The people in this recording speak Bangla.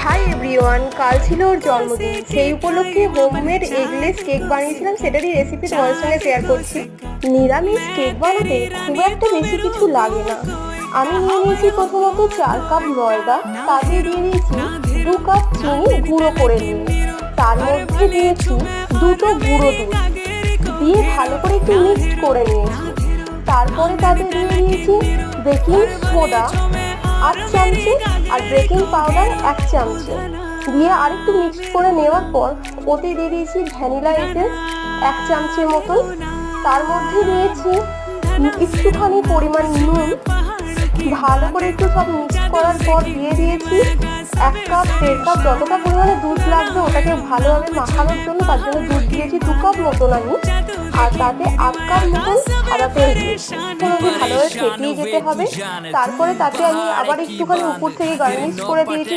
হাই এভরিওয়ান, কাল ছিল ওর জন্মদিন। সেই উপলক্ষে হোমমেড এগলেস কেক বানিয়েছিলাম, সেটারই রেসিপি তোমাদের সঙ্গে শেয়ার করছি। নিরামিষ কেক বানাতে খুব একটা বেশি কিছু লাগে না। আমি নিয়ে নিয়েছি প্রথমত 4 কাপ ময়দা, তাতে দিয়ে দিয়েছি 2 কাপ চিনি গুঁড়ো করে নিয়ে, তার মধ্যে দিয়েছি 2টো গুঁড়ো দুধ দিয়ে ভালো করে একটু মিক্সড করে নিয়েছি। তারপরে তাতে দিয়ে দিয়েছি বেকিং সোডা 8 চামচে আর বেকিং পাউডার 1 চামচে দিয়ে আরেকটু মিক্সড করে নেওয়ার পর ওতে দিয়ে দিয়েছি ভ্যানিলা এসেন্স 1 চামচের মতন। তার মধ্যে দিয়েছি একটুখানি পরিমাণ নুন। ভালো করে একটু সব মিক্স করার পর দিয়ে দিয়েছি 1 কাপ 1.5 কাপ যতটা পরিমাণে দুধ লাগবে ওটাকে ভালোভাবে মাখানোর জন্য, তার জন্য দুধ দিয়েছি 2 কাপ মতন আমি। আর তাতে 1 কাপ মতন সাদা তেল দিয়েছি, ভালোভাবে ফেটিয়ে যেতে হবে। তারপরে তাতে আমি আবার একটুখানি উপর থেকে গার্নিশ করে দিয়েছি